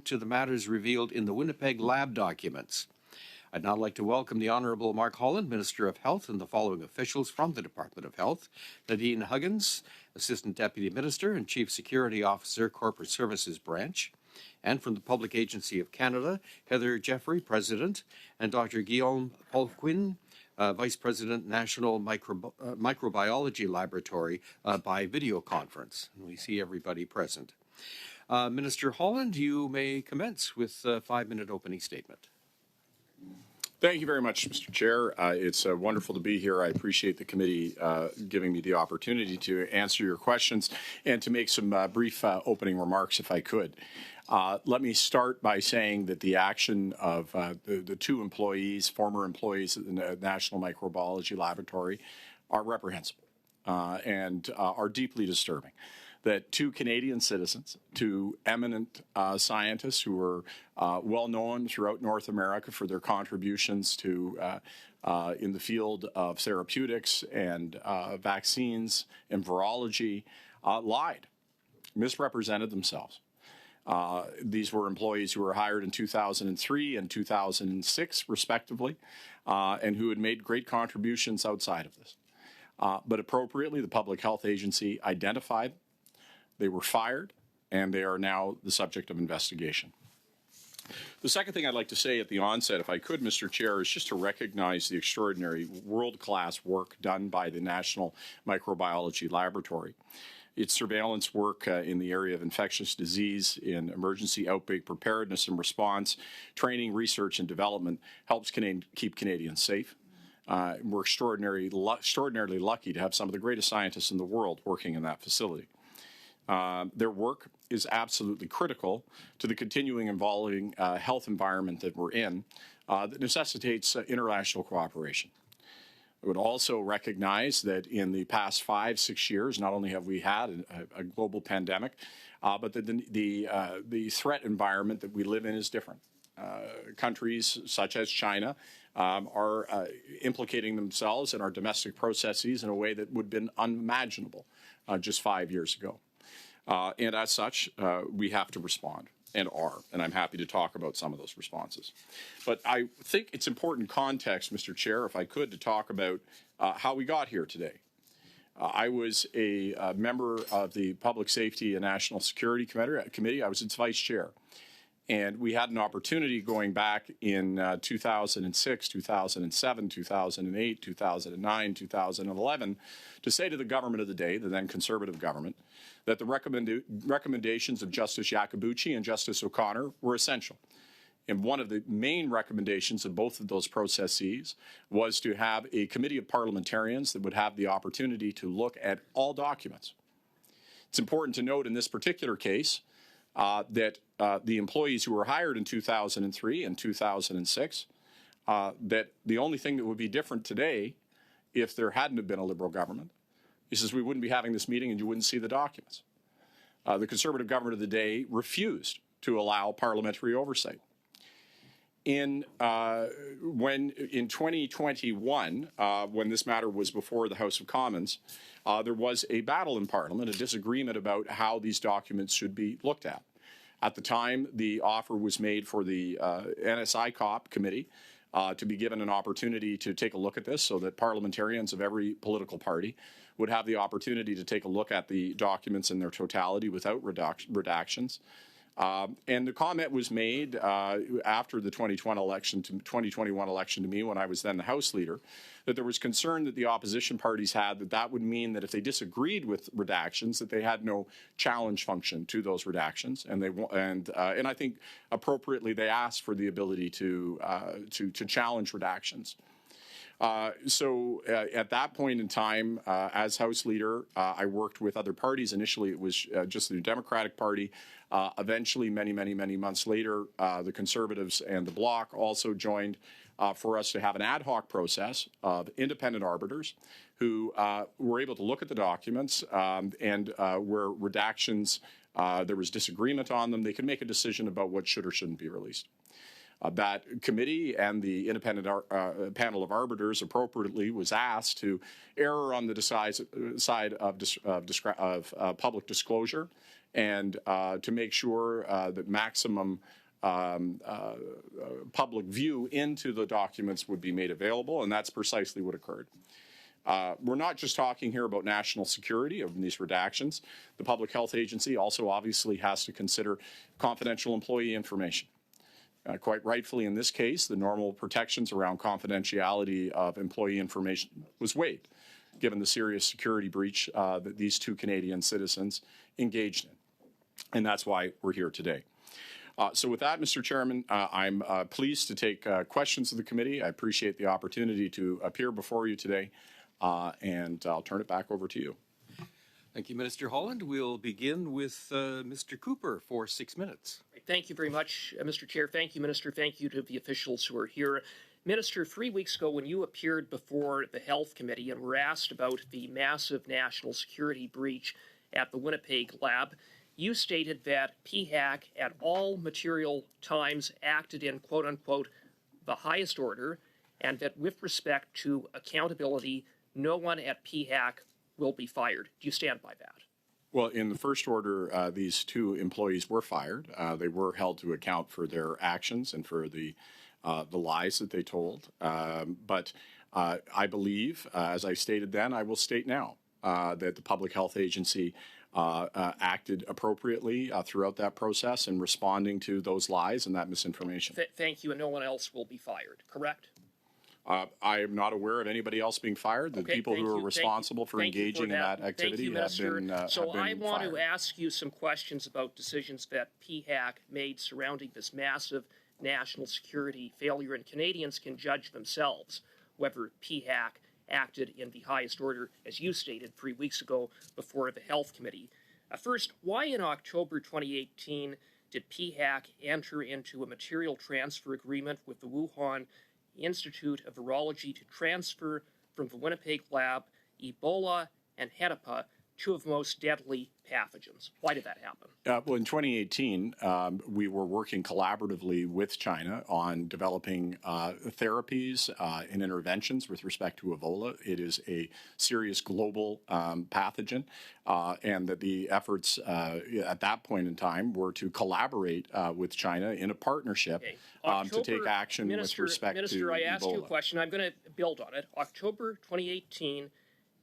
to the matters revealed in the Winnipeg lab documents. I'd now like to welcome the Honourable Mark Holland, Minister of Health, and the following officials from the Department of Health: Nadine Huggins, Assistant Deputy Minister and Chief Security Officer, Corporate Services Branch; and from the Public Agency of Canada, Heather Jeffrey, President, and Dr. Guillaume Paulquin, Vice President, National Microbiology Laboratory, by video conference. And we see everybody present. Minister Holland, you may commence with a 5-minute opening statement. Thank you very much, Mr. Chair. It's wonderful to be here. I appreciate the committee giving me the opportunity to answer your questions and to make some brief opening remarks, if I could. Let me start by saying that the action of the two employees, former employees at the National Microbiology Laboratory, are reprehensible and are deeply disturbing. That two Canadian citizens, two eminent scientists who are well known throughout North America for their contributions to in the field of therapeutics and vaccines and virology, lied, misrepresented themselves. These were employees who were hired in 2003 and 2006, respectively, and who had made great contributions outside of this. But appropriately, the Public Health Agency identified them. They were fired, and they are now the subject of investigation. The second thing I'd like to say at the onset, if I could, Mr. Chair, is just to recognize the extraordinary world-class work done by the National Microbiology Laboratory. Its surveillance work in the area of infectious disease, in emergency outbreak preparedness and response, training, research, and development helps keep Canadians safe. We're extraordinarily lucky to have some of the greatest scientists in the world working in that facility. Their work is absolutely critical to the continuing evolving health environment that we're in that necessitates international cooperation. I would also recognize that in the past 5-6 years, not only have we had a global pandemic, but that the threat environment that we live in is different. Countries such as China are implicating themselves in our domestic processes in a way that would have been unimaginable just 5 years ago. And as such, we have to respond, and are, and I'm happy to talk about some of those responses. But I think it's important context, Mr. Chair, if I could, to talk about how we got here today. I was a member of the Public Safety and National Security Committee. I was its vice chair. And we had an opportunity going back in 2006, 2007, 2008, 2009, 2011 to say to the government of the day, the then Conservative government, that the recommendations of Justice Iacobucci and Justice O'Connor were essential. And one of the main recommendations of both of those processes was to have a committee of parliamentarians that would have the opportunity to look at all documents. It's important to note in this particular case that the employees who were hired in 2003 and 2006, that the only thing that would be different today, if there hadn't have been a Liberal government, is we wouldn't be having this meeting and you wouldn't see the documents. The Conservative government of the day refused to allow parliamentary oversight. In 2021, when this matter was before the House of Commons, there was a battle in Parliament, a disagreement about how these documents should be looked at. At the time, the offer was made for the NSICOP committee to be given an opportunity to take a look at this so that parliamentarians of every political party would have the opportunity to take a look at the documents in their totality without redactions. And the comment was made after the 2021 election to me, when I was then the House Leader, that there was concern that the opposition parties had that would mean that if they disagreed with redactions, that they had no challenge function to those redactions, and I think appropriately they asked for the ability to challenge redactions. So at that point in time, as House Leader, I worked with other parties. Initially, it was just the Democratic Party. Eventually, many months later, the Conservatives and the Bloc also joined for us to have an ad hoc process of independent arbiters who were able to look at the documents and where redactions, there was disagreement on them, they could make a decision about what should or shouldn't be released. That committee and the independent panel of arbiters appropriately was asked to err on the side of public disclosure and to make sure that maximum public view into the documents would be made available, and that's precisely what occurred. We're not just talking here about national security of these redactions. The Public Health Agency also obviously has to consider confidential employee information. Quite rightfully in this case, the normal protections around confidentiality of employee information was waived, given the serious security breach that these two Canadian citizens engaged in. And that's why we're here today. So with that, Mr. Chairman, I'm pleased to take questions of the committee. I appreciate the opportunity to appear before you today, and I'll turn it back over to you. Thank you, Minister Holland. We'll begin with Mr. Cooper for 6 minutes. Thank you very much, Mr. Chair. Thank you, Minister. Thank you to the officials who are here. Minister, 3 weeks ago when you appeared before the Health Committee and were asked about the massive national security breach at the Winnipeg lab, you stated that PHAC at all material times acted in, quote-unquote, the highest order, and that with respect to accountability, no one at PHAC will be fired. Do you stand by that? Well, in the first order, these two employees were fired. They were held to account for their actions and for the lies that they told. But I believe, as I stated then, I will state now, that the Public Health Agency acted appropriately throughout that process in responding to those lies and that misinformation. Thank you, and no one else will be fired, correct? I am not aware of anybody else being fired. The people who are responsible for engaging in that activity have been So I want fired. to ask you some questions about decisions that PHAC made surrounding this massive national security failure, and Canadians can judge themselves whether PHAC acted in the highest order, as you stated 3 weeks ago before the Health Committee. First, why in October 2018 did PHAC enter into a material transfer agreement with the Wuhan Institute of Virology to transfer from the Winnipeg lab Ebola and Hepatitis, two of the most deadly pathogens? Why did that happen? Well, in 2018, we were working collaboratively with China on developing therapies and interventions with respect to Ebola. It is a serious global pathogen, and that the efforts at that point in time were to collaborate with China in a partnership to take action with respect to Ebola. Minister, I asked you a question. I'm going to build on it. October 2018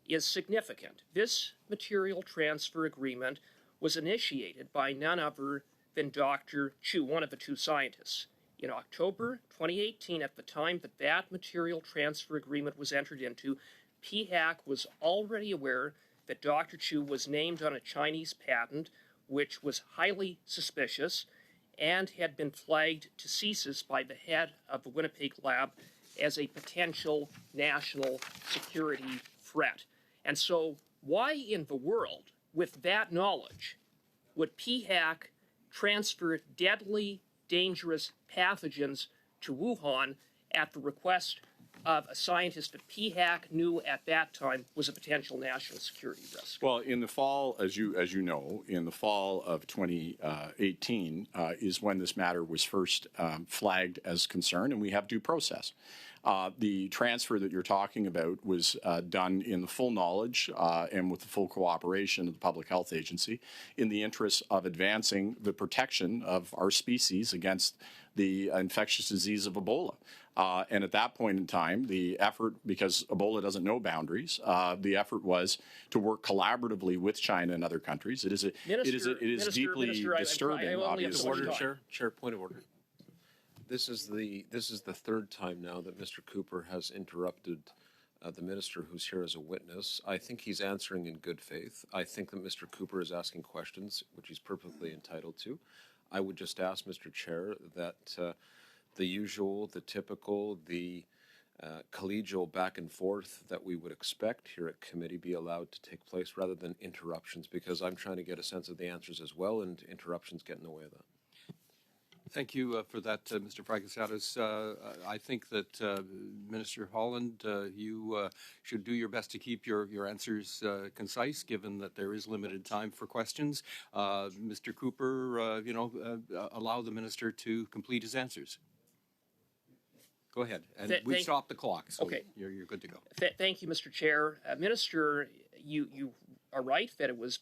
is significant. This material transfer agreement was initiated by none other than Dr. Chu, one of the two scientists. In October 2018, at the time that that material transfer agreement was entered into, PHAC was already aware that Dr. Chu was named on a Chinese patent, which was highly suspicious and had been flagged to CSIS by the head of the Winnipeg lab as a potential national security threat. And so why in the world, with that knowledge, would PHAC transfer deadly, dangerous pathogens to Wuhan at the request of a scientist that PHAC knew at that time was a potential national security risk? Well, in the fall, as you know, in the fall of 2018 is when this matter was first flagged as concern, and we have due process. The transfer that you're talking about was done in the full knowledge and with the full cooperation of the Public Health Agency in the interest of advancing the protection of our species against the infectious disease of Ebola. And at that point in time, the effort, because Ebola doesn't know boundaries, the effort was to work collaboratively with China and other countries. It is deeply disturbing, obviously. Chair, point of order. This is the third time now that Mr. Cooper has interrupted the minister who's here as a witness. I think he's answering in good faith. I think that Mr. Cooper is asking questions, which he's perfectly entitled to. I would just ask, Mr. Chair, that the usual, the typical, the collegial back and forth that we would expect here at committee be allowed to take place rather than interruptions, because I'm trying to get a sense of the answers as well, and interruptions get in the way of that. Thank you for that, Mr. Fragasatis. I think that Minister Holland, you should do your best to keep your answers concise, given that there is limited time for questions. Mr. Cooper, allow the minister to complete his answers. Go ahead, and we've stopped the clock, so okay. You're good to go. Thank you, Mr. Chair. Minister, you are right that it was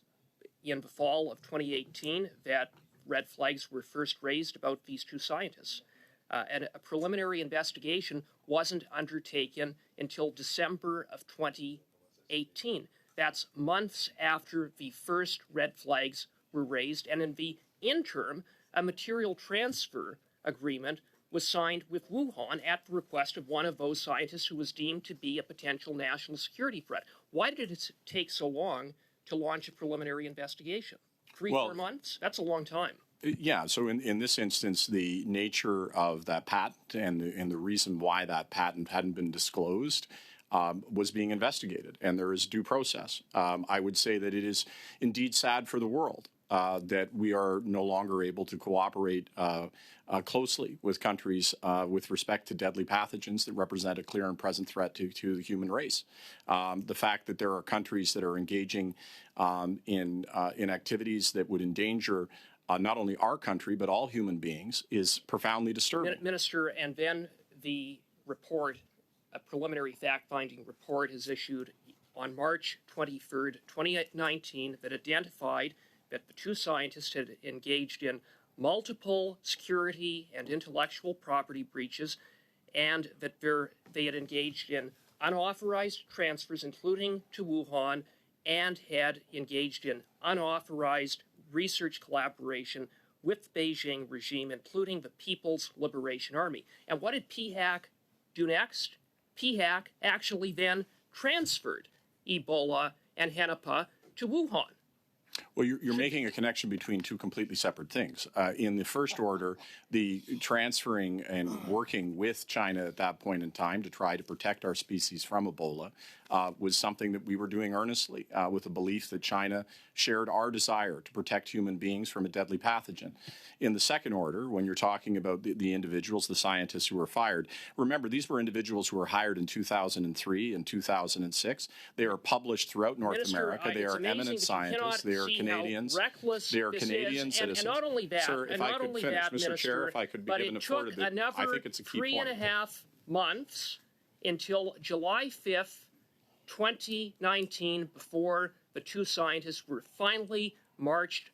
in the fall of 2018 that red flags were first raised about these two scientists. And a preliminary investigation wasn't undertaken until December of 2018. That's months after the first red flags were raised, and in the interim, a material transfer agreement was signed with Wuhan at the request of one of those scientists who was deemed to be a potential national security threat. Why did it take so long to launch a preliminary investigation? 4 months? That's a long time. Yeah, so in this instance, the nature of that patent and the reason why that patent hadn't been disclosed was being investigated, and there is due process. I would say that it is indeed sad for the world that we are no longer able to cooperate closely with countries with respect to deadly pathogens that represent a clear and present threat to the human race. The fact that there are countries that are engaging in activities that would endanger not only our country, but all human beings, is profoundly disturbing. Minister, and then the report, a preliminary fact-finding report, is issued on March 23rd, 2019, that identified that the two scientists had engaged in multiple security and intellectual property breaches, and that they had engaged in unauthorized transfers, including to Wuhan, and had engaged in unauthorized research collaboration with the Beijing regime, including the People's Liberation Army. And what did PHAC do next? PHAC actually then transferred Ebola and Hennepin to Wuhan. Well, you're making a connection between two completely separate things. In the first order, the transferring and working with China at that point in time to try to protect our species from Ebola was something that we were doing earnestly with a belief that China shared our desire to protect human beings from a deadly pathogen. In the second order, when you're talking about the individuals, the scientists who were fired, remember, these were individuals who were hired in 2003 and 2006. They are published throughout North America. They are eminent scientists. They are Canadians. They are Canadian citizens. And not only that, Sir, if I could finish, Mr. Chair, if I could be given a floor to bit, I think it's a key point. But it took another 3.5 months until July 5th, 2019, before the two scientists were finally marched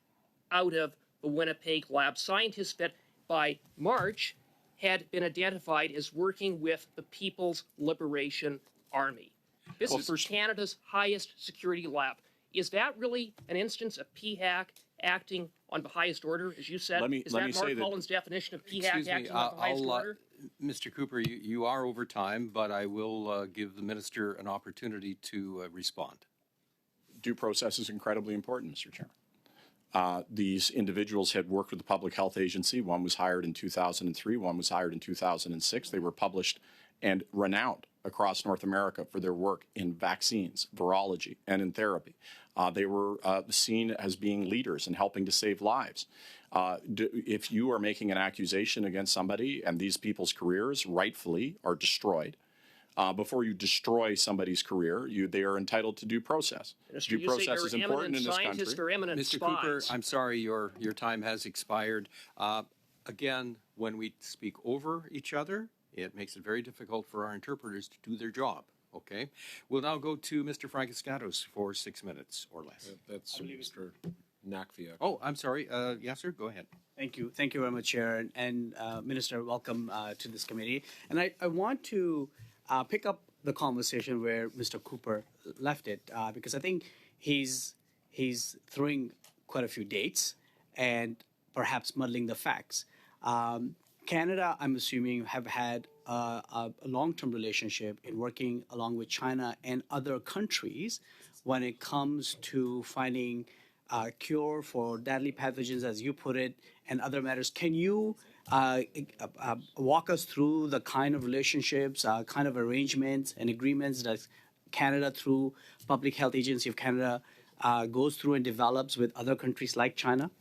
out of the Winnipeg lab. Scientists that by March had been identified as working with the People's Liberation Army. This is Canada's highest security lab. Is that really an instance of PHAC acting on the highest order, as you said? Is that Mark Holland's definition of PHAC acting on the highest order? Mr. Cooper, you are over time, but I will give the minister an opportunity to respond. Due process is incredibly important, Mr. Chairman. These individuals had worked with the Public Health Agency. One was hired in 2003, one was hired in 2006. They were published and renowned across North America for their work in vaccines, virology, and in therapy. They were seen as being leaders in helping to save lives. If you are making an accusation against somebody and these people's careers rightfully are destroyed, before you destroy somebody's career, they are entitled to due process. Minister, due process is important in this country. Mr. Cooper, I'm sorry, your time has expired. Again, when we speak over each other, it makes it very difficult for our interpreters to do their job. Okay, we'll now go to Mr. Frankiscatos for 6 minutes or less. That's Mr. Nakviak. Oh, I'm sorry. Yes, sir. Go ahead. Thank you. Thank you very much, Chair. And Minister, welcome to this committee. And I want to pick up the conversation where Mr. Cooper left it, because I think he's throwing quite a few dates and perhaps muddling the facts. Canada, I'm assuming, have had a long-term relationship in working along with China and other countries when it comes to finding a cure for deadly pathogens, as you put it, and other matters. Can you walk us through the kind of relationships, kind of arrangements and agreements that Canada, through Public Health Agency of Canada, goes through and develops with other countries like China?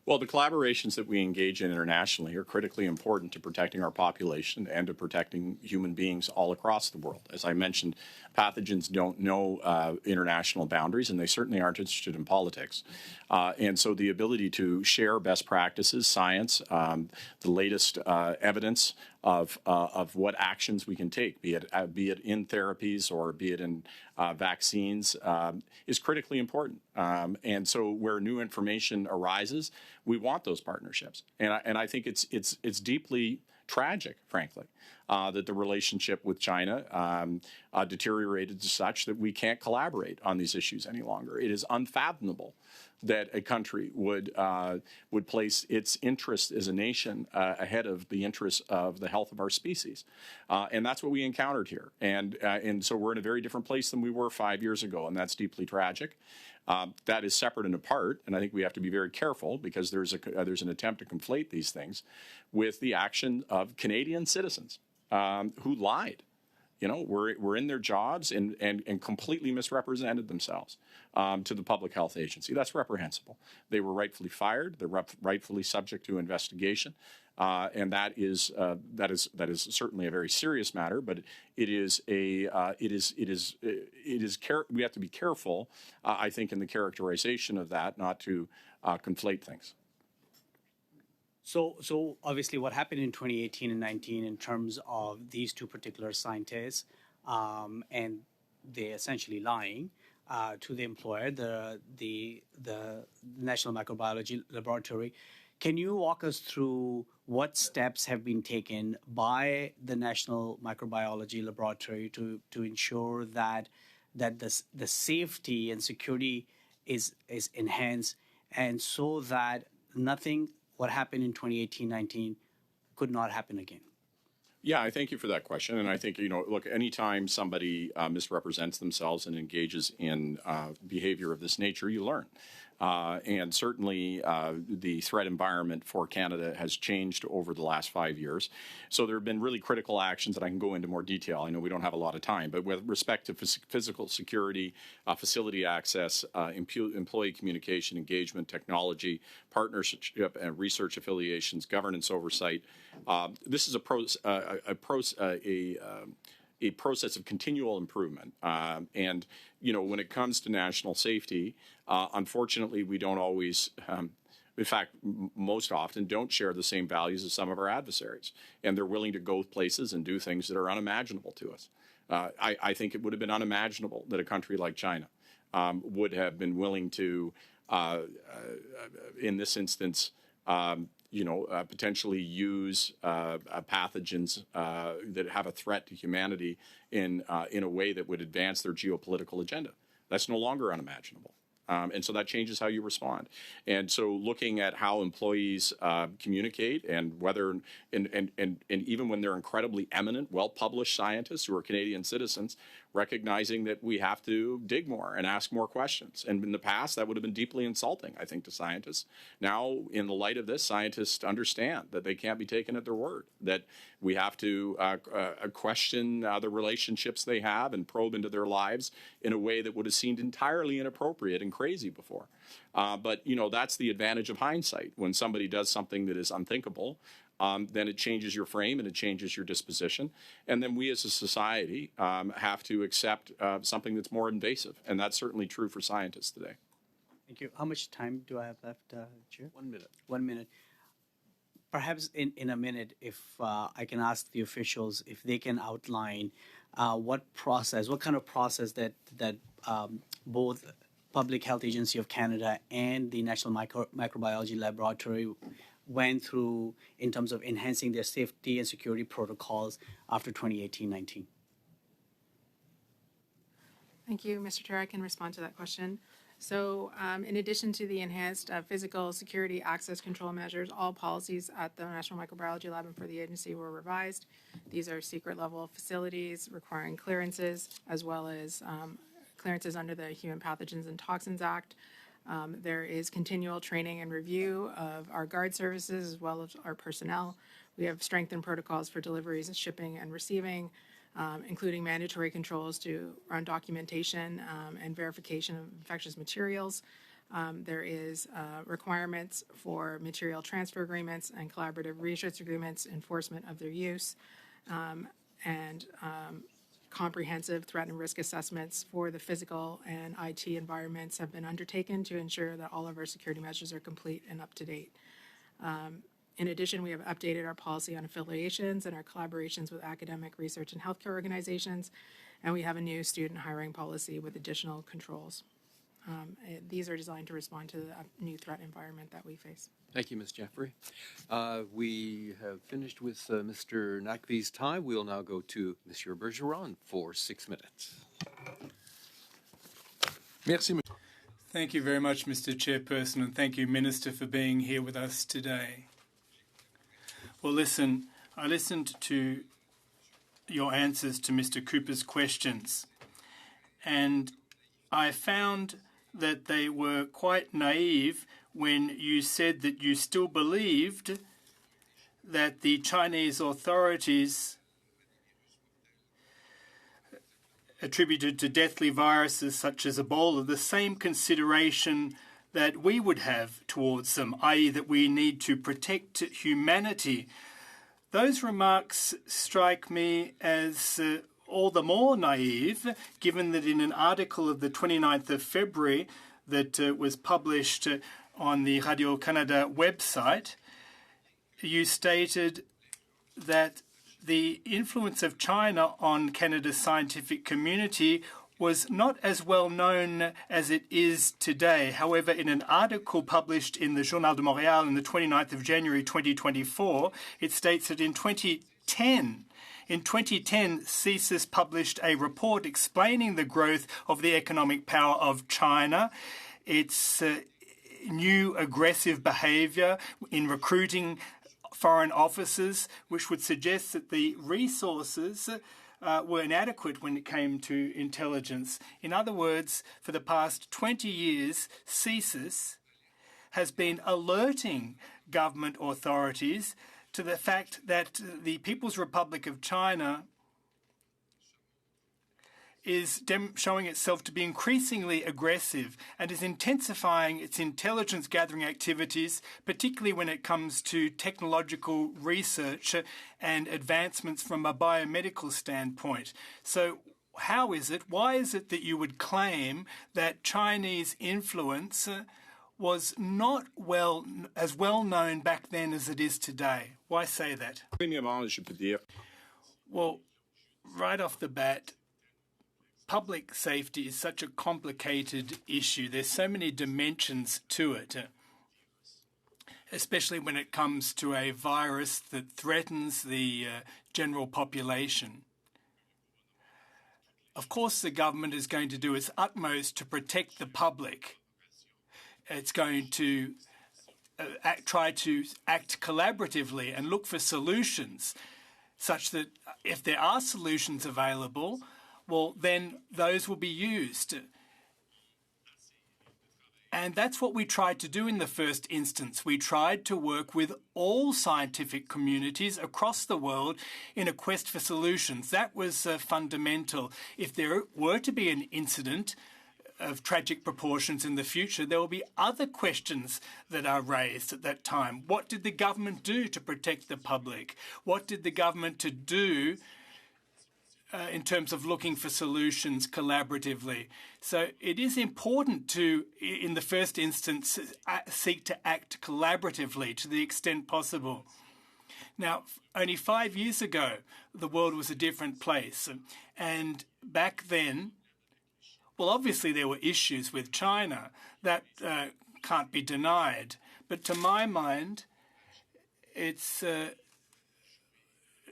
Well, the collaborations that we engage in internationally are critically important to protecting our population and to protecting human beings all across the world. As I mentioned, pathogens don't know international boundaries, and they certainly aren't interested in politics. And so the ability to share best practices, science, the latest evidence of what actions we can take, be it in therapies or be it in vaccines, is critically important. And so where new information arises, we want those partnerships. And I think it's deeply tragic, frankly, that the relationship with China deteriorated to such that we can't collaborate on these issues any longer. It is unfathomable that a country would place its interest as a nation ahead of the interests of the health of our species, and that's what we encountered here. And so we're in a very different place than we were 5 years ago, and that's deeply tragic. That is separate and apart, and I think we have to be very careful because there's an attempt to conflate these things with the action of Canadian citizens who lied. You know, were in their jobs and completely misrepresented themselves to the public health agency. That's reprehensible. They were rightfully fired. They're rightfully subject to investigation, and that is certainly a very serious matter. But we have to be careful, I think, in the characterization of that, not to conflate things. So obviously, what happened in 2018 and 19 in terms of these two particular scientists, and they essentially lying to the employer, the National Microbiology Laboratory. Can you walk us through what steps have been taken by the National Microbiology Laboratory to ensure that the safety and security is enhanced, and so that what happened in 2018-19 could not happen again? Yeah, I thank you for that question. And I think, look, anytime somebody misrepresents themselves and engages in behavior of this nature, you learn. And certainly the threat environment for Canada has changed over the last 5 years. So there have been really critical actions that I can go into more detail. I know we don't have a lot of time, but with respect to physical security, facility access, employee communication, engagement, technology, partnership and research affiliations, governance oversight, this is a process of continual improvement. And, when it comes to national safety, unfortunately, we don't always, in fact, most often don't share the same values as some of our adversaries. And they're willing to go places and do things that are unimaginable to us. I think it would have been unimaginable that a country like China would have been willing to, in this instance, potentially use pathogens that have a threat to humanity in a way that would advance their geopolitical agenda. That's no longer unimaginable. And so that changes how you respond. And so looking at how employees communicate and whether, and even when they're incredibly eminent, well-published scientists who are Canadian citizens, recognizing that we have to dig more and ask more questions. And in the past, that would have been deeply insulting, I think, to scientists. Now, in the light of this, scientists understand that they can't be taken at their word, that we have to question the relationships they have and probe into their lives in a way that would have seemed entirely inappropriate and crazy before. But, that's the advantage of hindsight. When somebody does something that is unthinkable, then it changes your frame and it changes your disposition. And then we as a society have to accept something that's more invasive. And that's certainly true for scientists today. Thank you. How much time do I have left, Chair? 1 minute. 1 minute. Perhaps in a minute, if I can ask the officials if they can outline what kind of process that both Public Health Agency of Canada and the National Microbiology Laboratory went through in terms of enhancing their safety and security protocols after 2018-19. Thank you, Mr. Chair. I can respond to that question. So in addition to the enhanced physical security access control measures, all policies at the National Microbiology Lab and for the agency were revised. These are secret level facilities requiring clearances, as well as clearances under the Human Pathogens and Toxins Act. There is continual training and review of our guard services as well as our personnel. We have strengthened protocols for deliveries and shipping and receiving, including mandatory controls around documentation and verification of infectious materials. There is requirements for material transfer agreements and collaborative research agreements, enforcement of their use, and comprehensive threat and risk assessments for the physical and IT environments have been undertaken to ensure that all of our security measures are complete and up to date. In addition, we have updated our policy on affiliations and our collaborations with academic, research, and healthcare organizations, and we have a new student hiring policy with additional controls. These are designed to respond to the new threat environment that we face. Thank you, Ms. Jeffrey. We have finished with Mr. Naqvi's time. We'll now go to Monsieur Bergeron for 6 minutes. Merci. Thank you very much, Mr. Chairperson, and thank you, Minister, for being here with us today. Well, listen, I listened to your answers to Mr. Cooper's questions, and I found that they were quite naive when you said that you still believed that the Chinese authorities attributed to deathly viruses such as Ebola the same consideration that we would have towards them, i.e. that we need to protect humanity. Those remarks strike me as all the more naive, given that in an article of the 29th of February that was published on the Radio-Canada website, you stated that the influence of China on Canada's scientific community was not as well known as it is today. However, in an article published in the Journal de Montréal on the 29th of January 2024, it states that in 2010, CSIS published a report explaining the growth of the economic power of China, its new aggressive behaviour in recruiting foreign officers, which would suggest that the resources were inadequate when it came to intelligence. In other words, for the past 20 years, CSIS has been alerting government authorities to the fact that the People's Republic of China is showing itself to be increasingly aggressive and is intensifying its intelligence gathering activities, particularly when it comes to technological research and advancements from a biomedical standpoint. So why is it that you would claim that Chinese influence was not as well known back then as it is today? Why say that? Well, right off the bat, public safety is such a complicated issue. There's so many dimensions to it, especially when it comes to a virus that threatens the general population. Of course, the government is going to do its utmost to protect the public. It's going to try to act collaboratively and look for solutions such that if there are solutions available, well, then those will be used. And that's what we tried to do in the first instance. We tried to work with all scientific communities across the world in a quest for solutions. That was fundamental. If there were to be an incident of tragic proportions in the future, there will be other questions that are raised at that time. What did the government do to protect the public? What did the government do in terms of looking for solutions collaboratively? So it is important to, in the first instance, seek to act collaboratively to the extent possible. Now, only 5 years ago, the world was a different place. And back then, well, obviously there were issues with China. That can't be denied. But to my mind, it's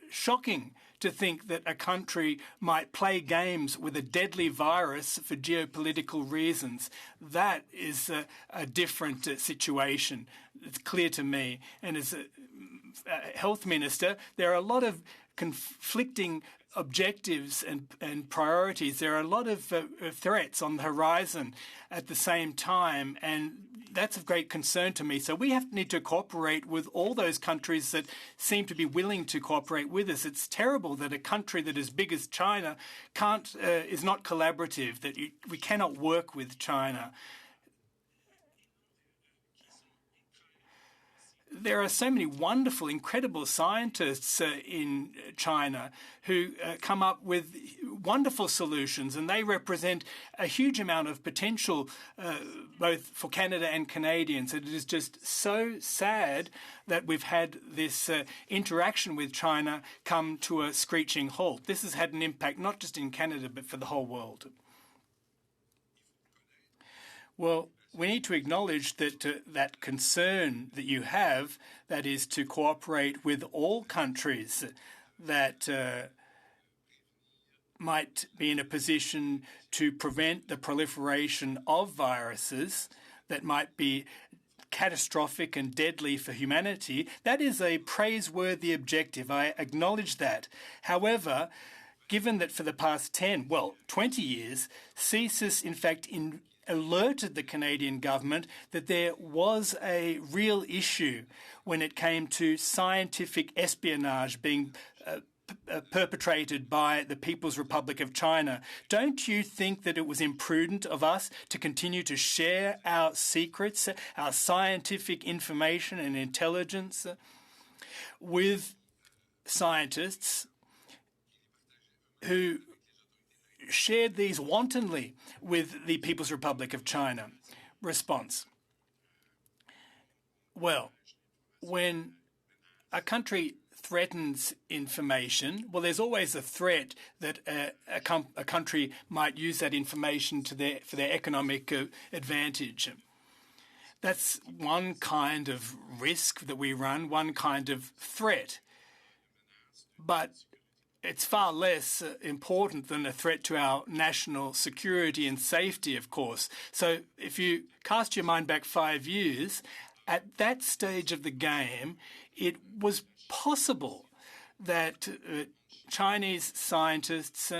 shocking to think that a country might play games with a deadly virus for geopolitical reasons. That is a different situation. It's clear to me. And as a health minister, there are a lot of conflicting objectives and priorities. There are a lot of threats on the horizon at the same time, and that's of great concern to me. So we need to cooperate with all those countries that seem to be willing to cooperate with us. It's terrible that a country that is big as China is not collaborative, that we cannot work with China. There are so many wonderful, incredible scientists in China who come up with wonderful solutions, and they represent a huge amount of potential both for Canada and Canadians. It is just so sad that we've had this interaction with China come to a screeching halt. This has had an impact not just in Canada but for the whole world. Well, we need to acknowledge that that concern that you have, that is to cooperate with all countries that might be in a position to prevent the proliferation of viruses that might be catastrophic and deadly for humanity. That is a praiseworthy objective. I acknowledge that. However, given that for the past 20 years, CSIS, in fact, alerted the Canadian government that there was a real issue when it came to scientific espionage being perpetrated by the People's Republic of China. Don't you think that it was imprudent of us to continue to share our secrets, our scientific information and intelligence with scientists who shared these wantonly with the People's Republic of China? Response. Well, when a country threatens information, well, there's always a threat that a country might use that information for their economic advantage. That's one kind of risk that we run, one kind of threat. But it's far less important than a threat to our national security and safety, of course. So if you cast your mind back 5 years, at that stage of the game, it was possible that Chinese scientists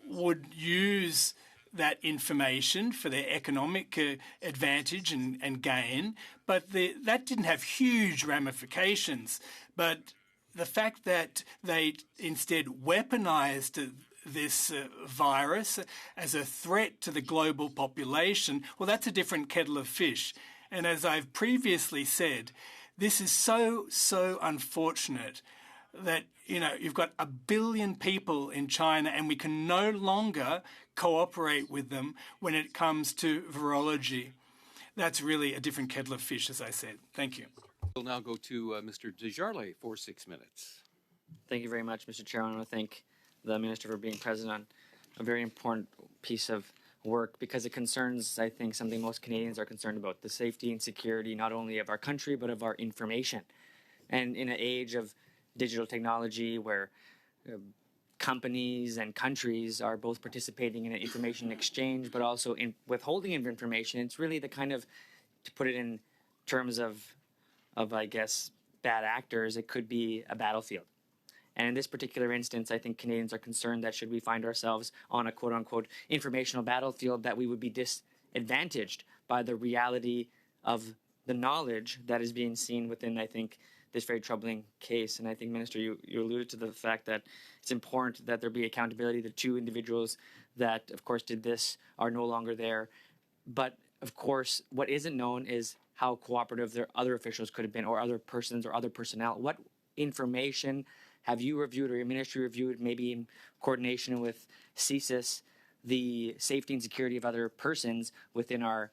would use that information for their economic advantage and gain, but that didn't have huge ramifications. But the fact that they instead weaponized this virus as a threat to the global population, well, that's a different kettle of fish. And as I've previously said, this is so unfortunate that, you've got 1 billion people in China and we can no longer cooperate with them when it comes to virology. That's really a different kettle of fish, as I said. Thank you. We'll now go to Mr. Desjardins for 6 minutes. Thank you very much, Mr. Chair. I want to thank the Minister for being present on a very important piece of work because it concerns, I think, something most Canadians are concerned about, the safety and security not only of our country but of our information. And in an age of digital technology where companies and countries are both participating in an information exchange but also in withholding of information, it's really the kind of, to put it in terms of I guess, bad actors, it could be a battlefield. And in this particular instance, I think Canadians are concerned that should we find ourselves on a quote-unquote informational battlefield, that we would be disadvantaged by the reality of the knowledge that is being seen within, I think, this very troubling case. And I think, Minister, you alluded to the fact that it's important that there be accountability. The 2 individuals that, of course, did this are no longer there. But, of course, what isn't known is how cooperative their other officials could have been, or other persons or other personnel. What information have you reviewed or your ministry reviewed, maybe in coordination with CSIS, the safety and security of other persons within our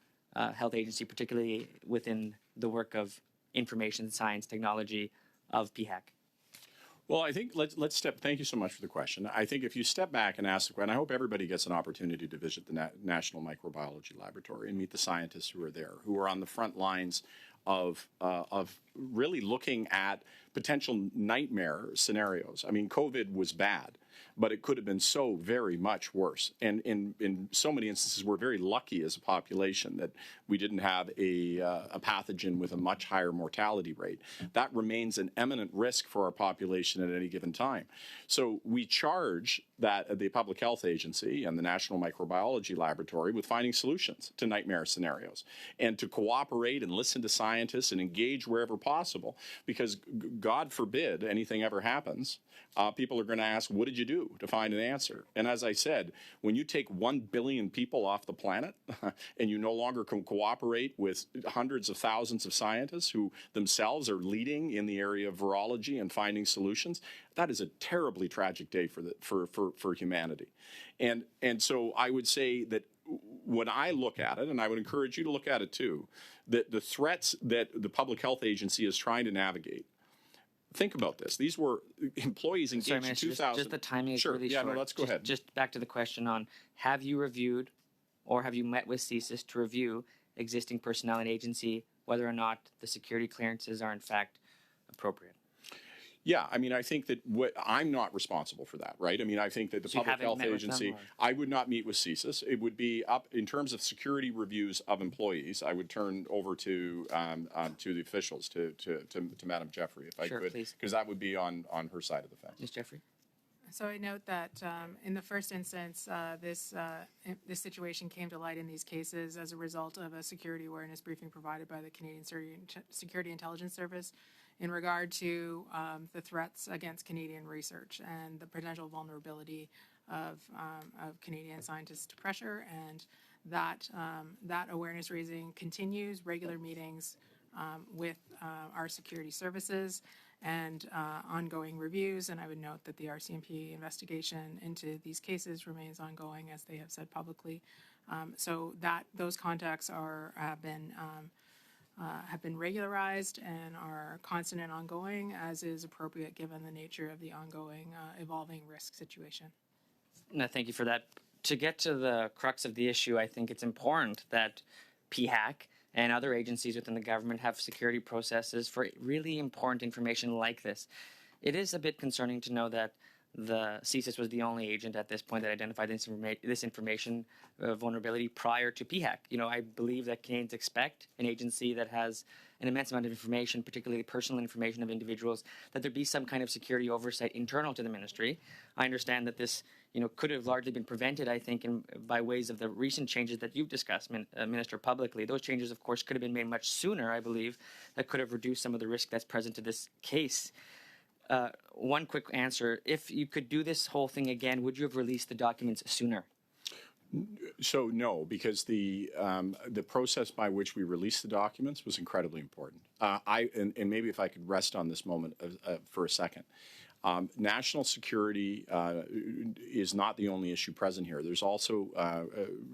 health agency, particularly within the work of information science technology of PHAC? Well, I think let's step. Thank you so much for the question. I think if you step back and ask the question, I hope everybody gets an opportunity to visit the National Microbiology Laboratory and meet the scientists who are there, who are on the front lines of really looking at potential nightmare scenarios. I mean, COVID was bad, but it could have been so very much worse. And in so many instances, we're very lucky as a population that we didn't have a pathogen with a much higher mortality rate. That remains an eminent risk for our population at any given time. So we charge that the Public Health Agency and the National Microbiology Laboratory with finding solutions to nightmare scenarios, and to cooperate and listen to scientists and engage wherever possible, because God forbid anything ever happens, people are going to ask, what did you do to find an answer? And as I said, when you take 1 billion people off the planet and you no longer can cooperate with hundreds of thousands of scientists who themselves are leading in the area of virology and finding solutions, that is a terribly tragic day for humanity. And so I would say that when I look at it, and I would encourage you to look at it too, that the threats that the Public Health Agency is trying to navigate, think about this. These were employees engaged in 2000. Just the timing is sure. really yeah, short. No, let's go ahead. Just back to the question on, have you reviewed or have you met with CSIS to review existing personnel and agency, whether or not the security clearances are in fact appropriate? Yeah, I mean, I think that I'm not responsible for that, right? I mean, I think that the Public Health Agency, I would not meet with CSIS. It would be up in terms of security reviews of employees. I would turn over to the officials, to Madam Jeffrey, if I could, because that would be on her side of the fence. Ms. Jeffrey? So I note that in the first instance, this situation came to light in these cases as a result of a security awareness briefing provided by the Canadian Security Intelligence Service in regard to the threats against Canadian research and the potential vulnerability of Canadian scientists to pressure, and that awareness raising continues, regular meetings with our security services and ongoing reviews. And I would note that the RCMP investigation into these cases remains ongoing, as they have said publicly. So that those contacts have been regularized and are constant and ongoing, as is appropriate given the nature of the ongoing evolving risk situation. No, thank you for that. To get to the crux of the issue, I think it's important that PHAC and other agencies within the government have security processes for really important information like this. It is a bit concerning to know that the CSIS was the only agent at this point that identified this information vulnerability prior to PHAC. You know, I believe that Canadians expect an agency that has an immense amount of information, particularly personal information of individuals, that there be some kind of security oversight internal to the ministry. I understand that this, could have largely been prevented, I think, by ways of the recent changes that you've discussed, Minister, publicly. Those changes, of course, could have been made much sooner, I believe, that could have reduced some of the risk that's present to this case. One quick answer. If you could do this whole thing again, would you have released the documents sooner? So no, because the process by which we released the documents was incredibly important. And maybe if I could rest on this moment for a second. National security is not the only issue present here. There's also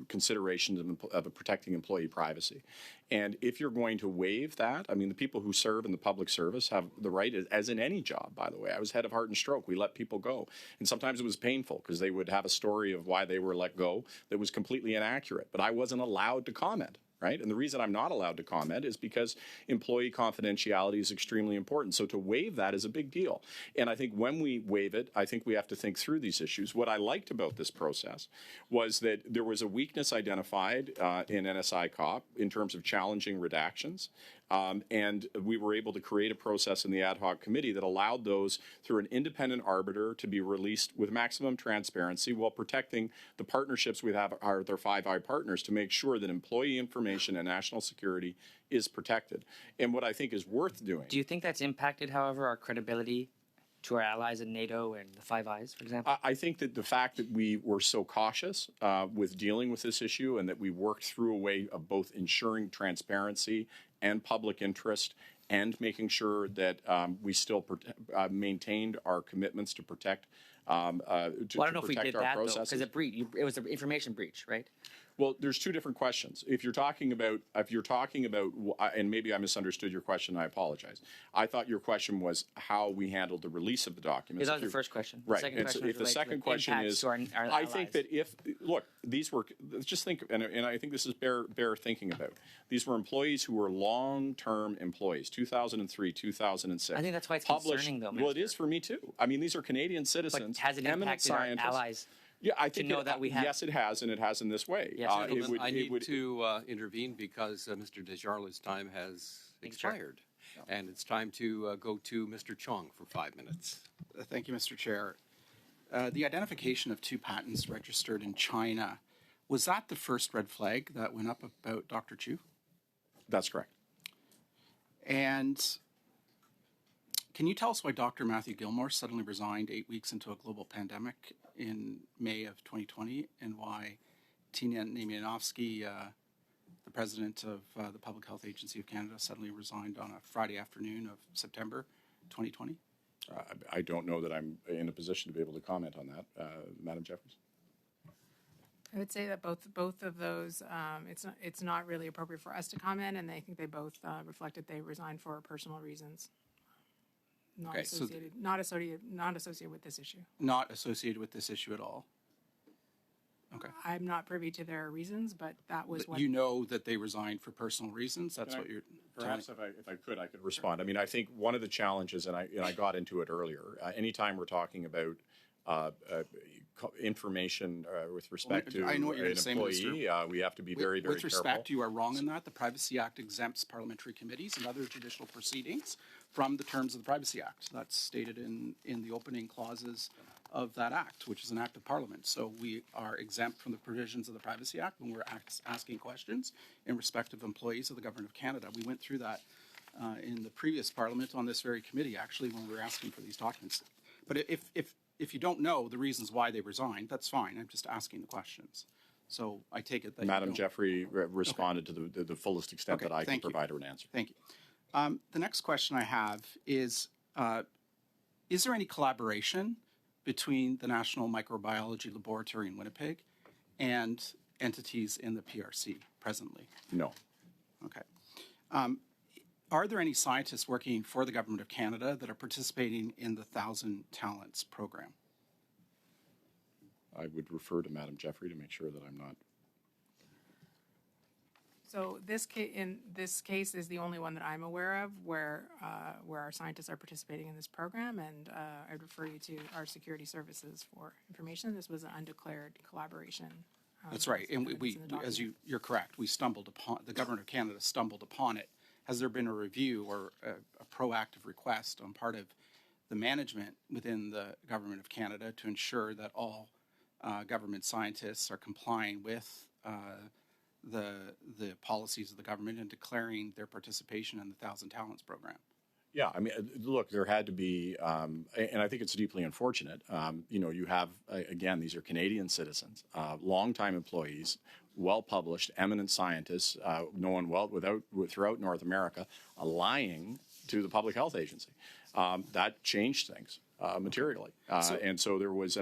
considerations of protecting employee privacy. And if you're going to waive that, I mean, the people who serve in the public service have the right, as in any job, by the way. I was head of Heart and Stroke. We let people go. And sometimes it was painful because they would have a story of why they were let go that was completely inaccurate. But I wasn't allowed to comment. Right? And the reason I'm not allowed to comment is because employee confidentiality is extremely important. So to waive that is a big deal. And I think when we waive it, I think we have to think through these issues. What I liked about this process was that there was a weakness identified in NSI COP in terms of challenging redactions. And we were able to create a process in the ad hoc committee that allowed those through an independent arbiter to be released with maximum transparency while protecting the partnerships we have with our Five Eye partners to make sure that employee information and national security is protected. And what I think is worth doing. Do you think that's impacted, however, our credibility to our allies in NATO and the Five Eyes, for example? I think that the fact that we were so cautious with dealing with this issue and that we worked through a way of both ensuring transparency and public interest and making sure that we still maintained our commitments to protect I don't know if we did that, processes. though, because it was an information breach, right? Well, there's two different questions. If you're talking about, and maybe I misunderstood your question, I apologize. I thought your question was how we handled the release of the documents. That was the first question. Right. The second question if the second question is, our I think that these were, just think, and I think this is bear thinking about. These were employees who were long-term employees, 2003, 2006. I think that's why it's concerning, though, Minister. Well, it is for me, too. I mean, these are Canadian citizens, but has it impacted our allies? Yeah, I think that we have. Yes, it has, and it has in this way. Yes, I need to intervene because Mr. Desjardins' time has expired. And it's time to go to Mr. Chong for 5 minutes. Thank you, Mr. Chair. The identification of 2 patents registered in China, was that the first red flag that went up about Dr. Chu? That's correct. And can you tell us why Dr. Matthew Gilmore suddenly resigned 8 weeks into a global pandemic in May of 2020, and why Tina Nemianovsky, the president of the Public Health Agency of Canada, suddenly resigned on a Friday afternoon of September 2020? I don't know that I'm in a position to be able to comment on that, Madam Jeffries. I would say that both of those, it's not really appropriate for us to comment, and I think they both reflected they resigned for personal reasons, not Okay, so associated with this issue. Not associated with this issue at all? Okay. I'm not privy to their reasons, but that was what You know that they resigned for personal reasons? That's what you're telling Perhaps if I could respond. I mean, I think one of the challenges, and I got into it earlier, anytime we're talking about information with respect to I know what you're an gonna say, employee, we have to be very, very With respect, careful. you are wrong in that. The Privacy Act exempts parliamentary committees and other judicial proceedings from the terms of the Privacy Act. That's stated in the opening clauses of that act, which is an act of Parliament. So we are exempt from the provisions of the Privacy Act when we're asking questions in respect of employees of the Government of Canada. We went through that in the previous Parliament on this very committee, actually, when we were asking for these documents. But if you don't know the reasons why they resigned, that's fine. I'm just asking the questions. So I take it that Madam you don't. Jeffrey responded to the fullest extent Okay, that I can thank you. provide her an answer. Thank you. The next question I have is there any collaboration between the National Microbiology Laboratory in Winnipeg and entities in the PRC presently? No. Okay. Are there any scientists working for the Government of Canada that are participating in the 1,000 Talents program? I would refer to Madam Jeffrey to make sure that I'm not. So in this case is the only one that I'm aware of where our scientists are participating in this program, and I'd refer you to our security services for information. This was an undeclared collaboration. That's right, and as you're correct, the Government of Canada stumbled upon it. Has there been a review or a proactive request on part of the management within the Government of Canada to ensure that all government scientists are complying with the policies of the government and declaring their participation in the 1,000 Talents program? Yeah, I mean, look, there had to be, and I think it's deeply unfortunate. You have, again, these are Canadian citizens, longtime employees, well-published, eminent scientists, known well throughout North America, lying to the Public Health Agency. That changed things materially. And so there was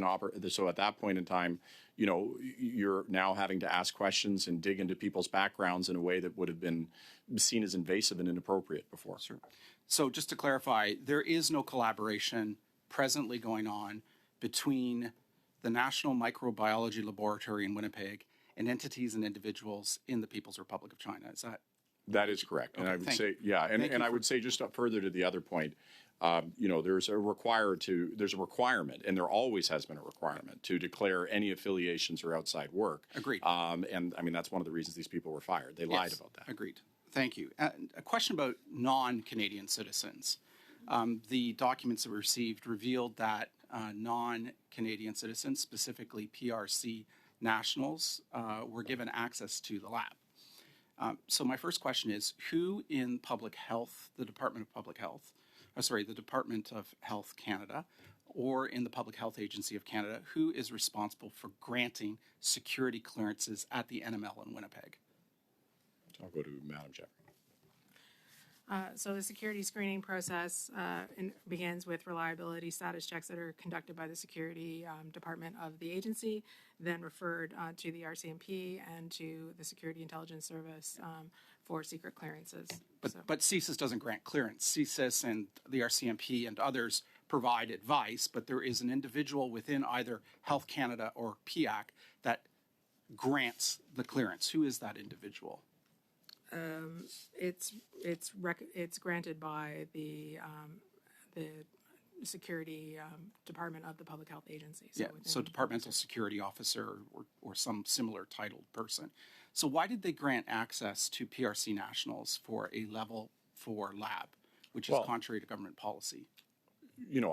so at that point in time, you're now having to ask questions and dig into people's backgrounds in a way that would have been seen as invasive and inappropriate before. Sure. So just to clarify, there is no collaboration presently going on between the National Microbiology Laboratory in Winnipeg and entities and individuals in the People's Republic of China. Is that? That is correct. And I would say, yeah, and I would say just up further to the other point, there's a requirement, and there always has been a requirement to declare any affiliations or outside work. Agreed. And I mean, that's one of the reasons these people were fired. They lied about that. Agreed. Thank you. A question about non-Canadian citizens. The documents that we received revealed that non-Canadian citizens, specifically PRC nationals, were given access to the lab. So my first question is, who in public health, the Department of Health Canada, or in the Public Health Agency of Canada, who is responsible for granting security clearances at the NML in Winnipeg? I'll go to Madam Jeffrey. So the security screening process begins with reliability status checks that are conducted by the security department of the agency, then referred to the RCMP and to the Security Intelligence Service for secret clearances. But CSIS doesn't grant clearance. CSIS and the RCMP and others provide advice, but there is an individual within either Health Canada or PIAC that grants the clearance. Who is that individual? It's granted by the security department of the Public Health Agency. So departmental security officer or some similar titled person. So why did they grant access to PRC nationals for a level 4 lab, which is contrary to government policy?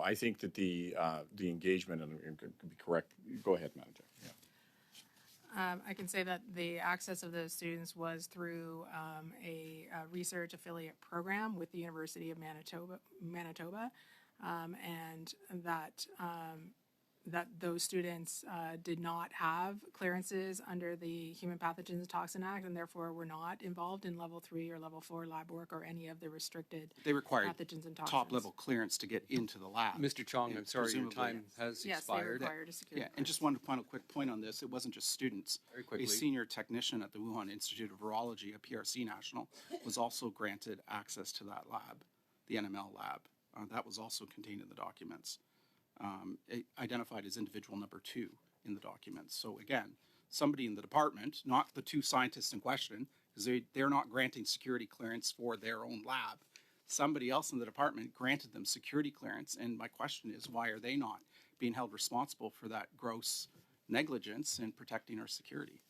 I think that the engagement, and could be correct. Go ahead, Madam Chair. Yeah. I can say that the access of those students was through a research affiliate program with the University of Manitoba, and that those students did not have clearances under the Human Pathogens and Toxin Act, and therefore were not involved in level 3 or level 4 lab work or any of the restricted They required pathogens and toxins. top-level clearance to get into the lab. Mr. Chong, And I'm sorry, your presumably- time has Yes, they expired. required a security Yeah, and just one final quick point on this. It wasn't just students. Very quickly. A senior technician at the Wuhan Institute of Virology, a PRC national, was also granted access to that lab, the NML lab. That was also contained in the documents. Identified as individual number 2 in the documents. So again, somebody in the department, not the 2 scientists in question, because they're not granting security clearance for their own lab. Somebody else in the department granted them security clearance, and my question is, why are they not being held responsible for that gross negligence in protecting our security?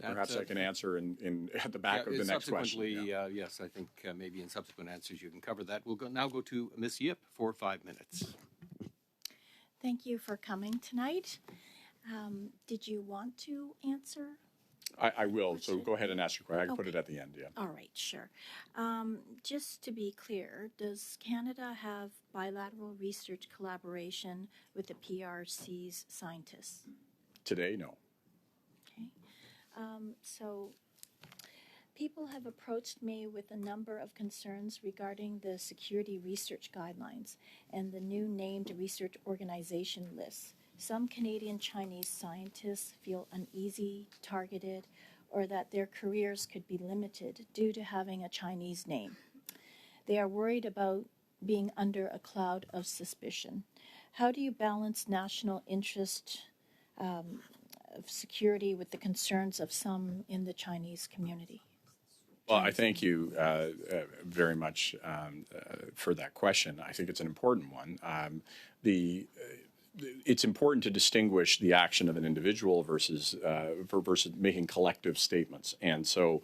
Perhaps I can answer at the back of the next question. Subsequently, yes, I think maybe in subsequent answers you can cover that. We'll now go to Ms. Yip for 5 minutes. Thank you for coming tonight. Did you want to answer? I will. So go ahead and ask your question. I can put it at the end. Yeah. All right, sure. Just to be clear, does Canada have bilateral research collaboration with the PRC's scientists? Today, no. Okay. So people have approached me with a number of concerns regarding the security research guidelines and the new named research organization lists. Some Canadian Chinese scientists feel uneasy, targeted, or that their careers could be limited due to having a Chinese name. They are worried about being under a cloud of suspicion. How do you balance national interest of security with the concerns of some in the Chinese community? Well, I thank you very much for that question. I think it's an important one. It's important to distinguish the action of an individual versus making collective statements. And so,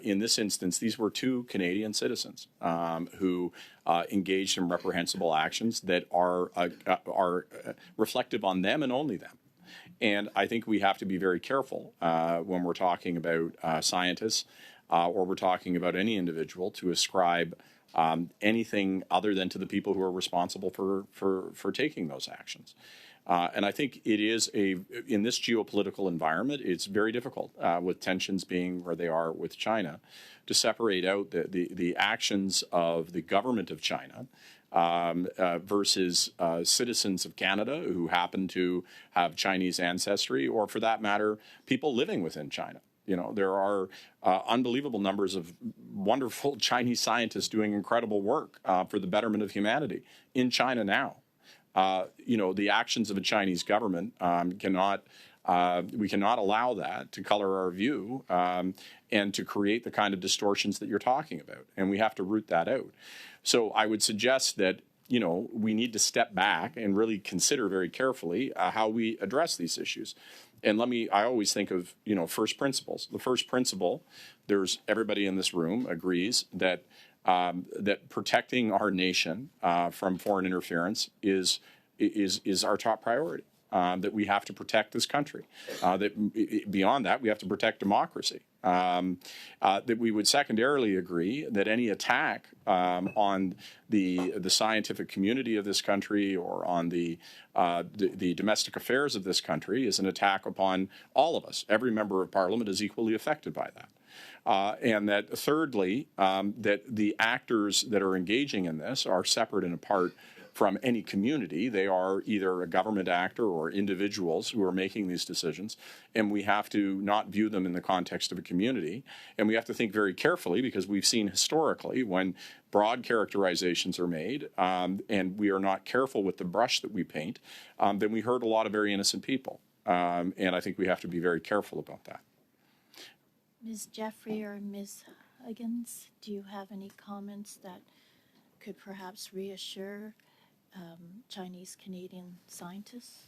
in this instance, these were 2 Canadian citizens who engaged in reprehensible actions that are reflective on them and only them. And I think we have to be very careful when we're talking about scientists. Or we're talking about any individual to ascribe anything other than to the people who are responsible for taking those actions. And I think it is in this geopolitical environment, it's very difficult with tensions being where they are with China to separate out the actions of the government of China versus citizens of Canada who happen to have Chinese ancestry, or for that matter, people living within China. There are unbelievable numbers of wonderful Chinese scientists doing incredible work for the betterment of humanity in China now. The actions of a Chinese government we cannot allow that to color our view and to create the kind of distortions that you're talking about. And we have to root that out. So I would suggest that we need to step back and really consider very carefully how we address these issues. And I always think of, first principles. The first principle, everybody in this room agrees that protecting our nation from foreign interference is our top priority. That we have to protect this country. Beyond that, we have to protect democracy. That we would secondarily agree that any attack on the scientific community of this country or on the domestic affairs of this country is an attack upon all of us. Every member of Parliament is equally affected by that. And that thirdly, that the actors that are engaging in this are separate and apart from any community. They are either a government actor or individuals who are making these decisions, and we have to not view them in the context of a community. And we have to think very carefully, because we've seen historically when broad characterizations are made and we are not careful with the brush that we paint, then we hurt a lot of very innocent people. And I think we have to be very careful about that. Ms. Jeffrey or Ms. Huggins, do you have any comments that could perhaps reassure Chinese-Canadian scientists?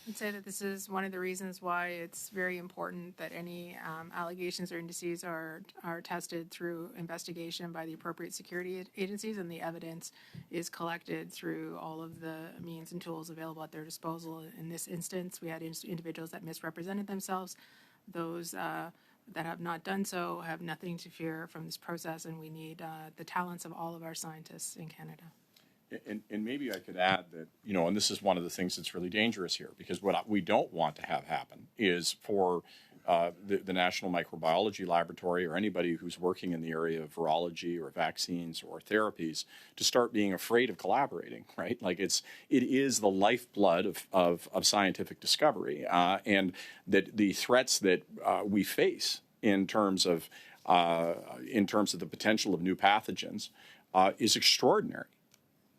I'd say that this is one of the reasons why it's very important that any allegations or indices are tested through investigation by the appropriate security agencies, and the evidence is collected through all of the means and tools available at their disposal. In this instance, we had individuals that misrepresented themselves. Those that have not done so have nothing to fear from this process, and we need the talents of all of our scientists in Canada. And maybe I could add that, and this is one of the things that's really dangerous here, because what we don't want to have happen is for the National Microbiology Laboratory or anybody who's working in the area of virology or vaccines or therapies to start being afraid of collaborating, right? Like it is the lifeblood of scientific discovery, and that the threats that we face in terms of the potential of new pathogens is extraordinary.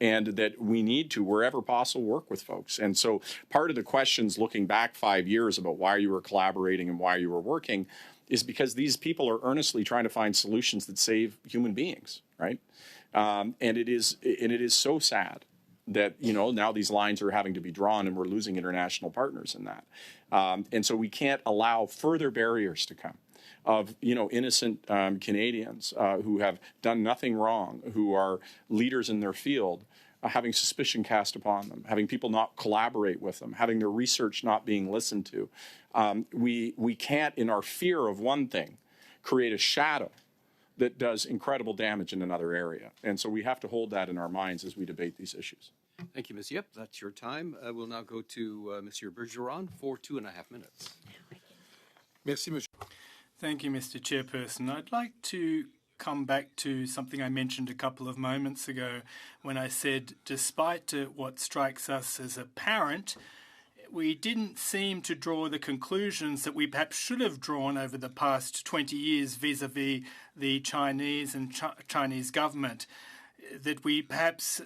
And that we need to, wherever possible, work with folks. And so part of the questions looking back 5 years about why you were collaborating and why you were working is because these people are earnestly trying to find solutions that save human beings, right? And it is so sad that, now these lines are having to be drawn and we're losing international partners in that. And so we can't allow further barriers to come of, innocent Canadians who have done nothing wrong, who are leaders in their field, having suspicion cast upon them, having people not collaborate with them, having their research not being listened to. We can't, in our fear of one thing, create a shadow that does incredible damage in another area. And so we have to hold that in our minds as we debate these issues. Thank you, Ms. Yip. That's your time. We'll now go to Monsieur Bergeron for 2.5 minutes. Merci, Monsieur. Thank you, Mr. Chairperson. I'd like to come back to something I mentioned a couple of moments ago when I said, despite what strikes us as apparent, we didn't seem to draw the conclusions that we perhaps should have drawn over the past 20 years vis-à-vis the Chinese and Chinese government, that we perhaps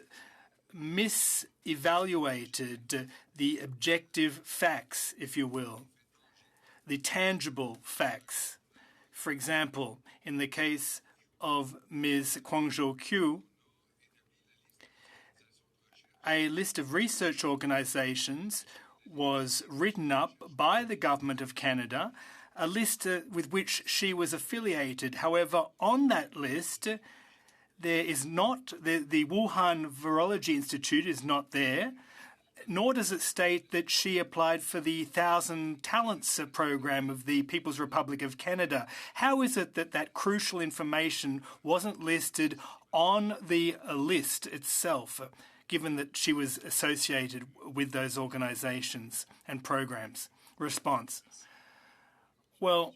misevaluated the objective facts, if you will, the tangible facts. For example, in the case of Ms. Kwangjo Kyu, a list of research organisations was written up by the Government of Canada, a list with which she was affiliated. However, on that list, there is not, the Wuhan Virology Institute is not there, nor does it state that she applied for the 1,000 Talents program of the People's Republic of Canada. How is it that that crucial information wasn't listed on the list itself, given that she was associated with those organisations and programs? Response. Well,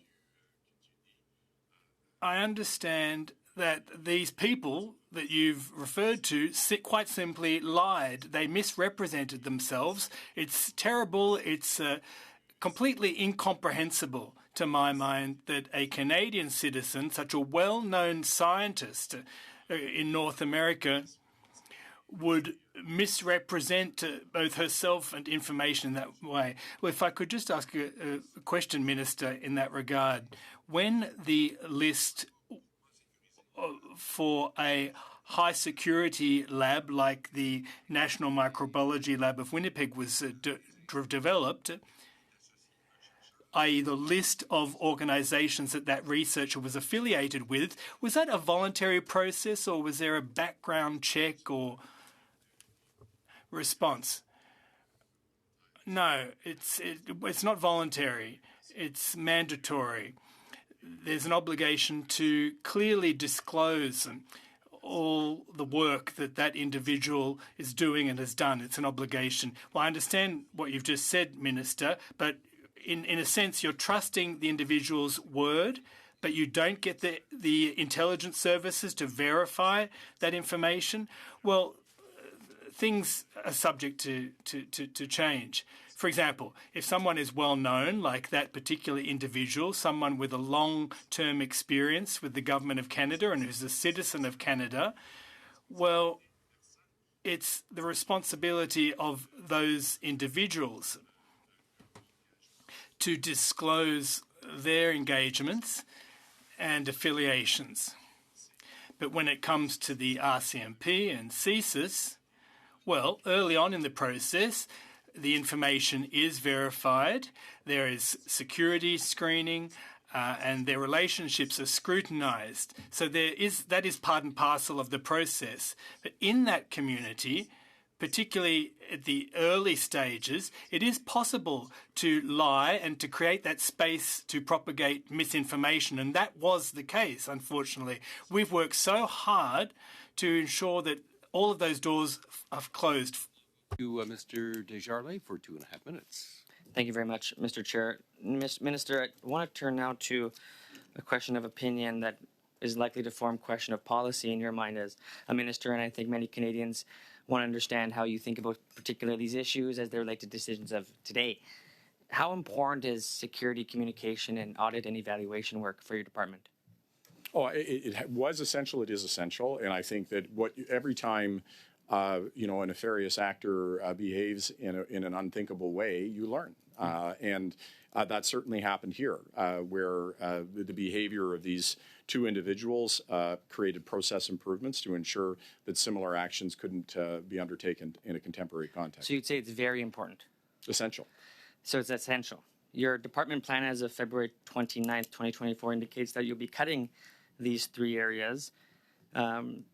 I understand that these people that you've referred to quite simply lied. They misrepresented themselves. It's terrible. It's completely incomprehensible to my mind that a Canadian citizen, such a well-known scientist in North America, would misrepresent both herself and information in that way. Well, if I could just ask a question, Minister, in that regard. When the list for a high security lab like the National Microbiology Lab of Winnipeg was developed, i.e. the list of organisations that researcher was affiliated with, was that a voluntary process or was there a background check or response? No, it's not voluntary. It's mandatory. There's an obligation to clearly disclose all the work that individual is doing and has done. It's an obligation. Well, I understand what you've just said, Minister, but in a sense you're trusting the individual's word, but you don't get the intelligence services to verify that information. Well, things are subject to change. For example, if someone is well known, like that particular individual, someone with a long-term experience with the Government of Canada and who's a citizen of Canada, well, it's the responsibility of those individuals to disclose their engagements and affiliations. But when it comes to the RCMP and CSIS, well, early on in the process, the information is verified. There is security screening, and their relationships are scrutinized. So that is part and parcel of the process. But in that community, particularly at the early stages, it is possible to lie and to create that space to propagate misinformation. And that was the case, unfortunately. We've worked so hard to ensure that all of those doors are closed. To Mr. Desjardins for 2.5 minutes. Thank you very much, Mr. Chair. Minister, I want to turn now to a question of opinion that is likely to form question of policy in your mind as a minister, and I think many Canadians want to understand how you think about particularly these issues as they relate to decisions of today. How important is security communication and audit and evaluation work for your department? Oh, it was essential. It is essential, and I think that every time a nefarious actor behaves in an unthinkable way, you learn, and that certainly happened here, where the behavior of these two individuals created process improvements to ensure that similar actions couldn't be undertaken in a contemporary context. So you'd say it's very important? Essential. So it's essential. Your department plan as of February 29th, 2024 indicates that you'll be cutting these three areas. In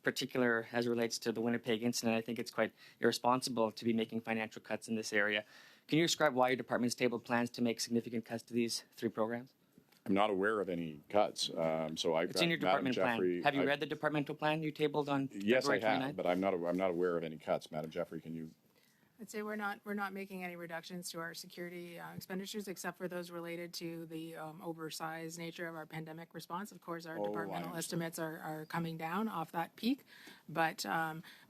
particular, as it relates to the Winnipeg incident, I think it's quite irresponsible to be making financial cuts in this area. Can you describe why your department's tabled plans to make significant cuts to these three programs? I'm not aware of any cuts. It's in your department plan. Have you read the departmental plan you tabled on yes, February 29th? Yes, I have, but I'm not aware of any cuts. Madam Jeffrey, can you? I'd say we're not making any reductions to our security expenditures except for those related to the oversized nature of our pandemic response. Of course, our departmental estimates are coming down off that peak, but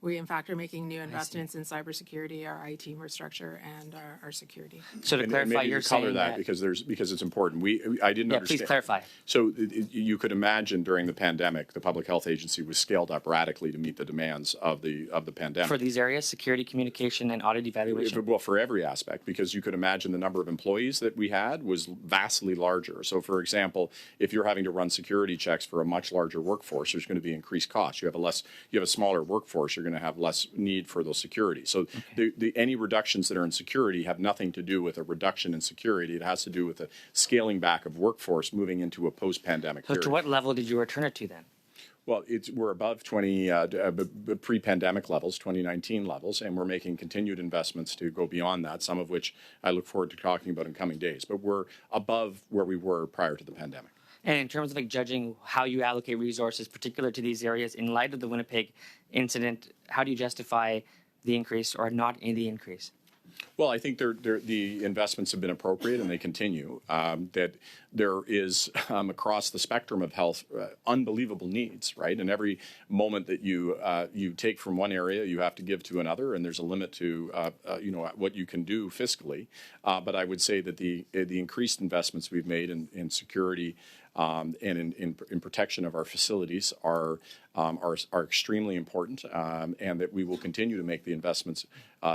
we in fact are making new investments in cybersecurity, our IT infrastructure, and our security. So to clarify, you're saying that because it's important. I didn't understand. Please clarify. So you could imagine during the pandemic, the Public Health Agency was scaled up radically to meet the demands of the pandemic. For these areas, security, communication, and audit evaluation? Well, for every aspect, because you could imagine the number of employees that we had was vastly larger. So, for example, if you're having to run security checks for a much larger workforce, there's going to be increased costs. You have a smaller workforce, you're going to have less need for those security. So, any reductions that are in security have nothing to do with a reduction in security. It has to do with a scaling back of workforce moving into a post-pandemic period. So, to what level did you return it to then? Well, we're above pre-pandemic levels, 2019 levels, and we're making continued investments to go beyond that, some of which I look forward to talking about in coming days. But we're above where we were prior to the pandemic. And in terms of judging how you allocate resources, particular to these areas, in light of the Winnipeg incident, how do you justify the increase or not in the increase? Well, I think the investments have been appropriate and they continue. That there is, across the spectrum of health, unbelievable needs, right? And every moment that you take from one area, you have to give to another, and there's a limit to what you can do fiscally. But I would say that the increased investments we've made in security and in protection of our facilities are extremely important, and that we will continue to make the investments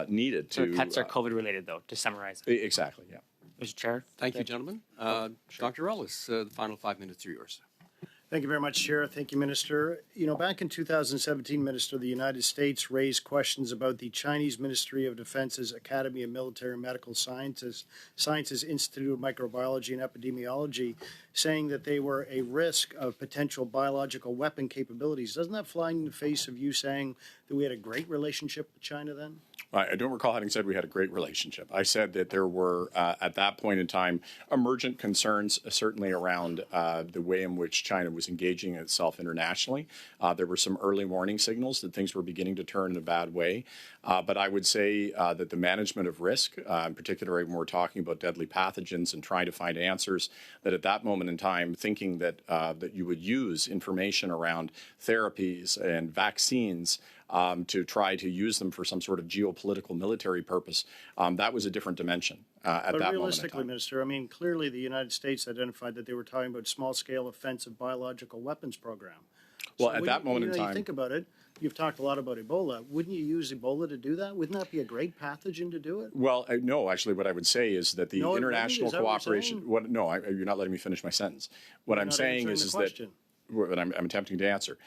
needed to. So the cuts are COVID related, though, to summarize. Exactly, yeah. Mr. Chair. Thank you, gentlemen. Dr. Ellis, the final 5 minutes are yours. Thank you very much, Chair. Thank you, Minister. Back in 2017, Minister, the United States raised questions about the Chinese Ministry of Defense's Academy of Military and Medical Sciences Institute of Microbiology and Epidemiology, saying that they were a risk of potential biological weapon capabilities. Doesn't that fly in the face of you saying that we had a great relationship with China then? I don't recall having said we had a great relationship. I said that there were, at that point in time, emergent concerns, certainly around the way in which China was engaging itself internationally. There were some early warning signals that things were beginning to turn in a bad way. But I would say that the management of risk, in particular when we're talking about deadly pathogens and trying to find answers, that at that moment in time, thinking that you would use information around therapies and vaccines to try to use them for some sort of geopolitical military purpose, that was a different dimension at that moment in time. But realistically, Minister, clearly the United States identified that they were talking about small-scale offensive biological weapons program. Well, at that moment in time, you think about it, you've talked a lot about Ebola. Wouldn't you use Ebola to do that? Wouldn't that be a great pathogen to do it? Well, no, actually, what I would say is that the international cooperation. You're not letting me finish my sentence. What I'm saying is that. what I'm attempting to answer.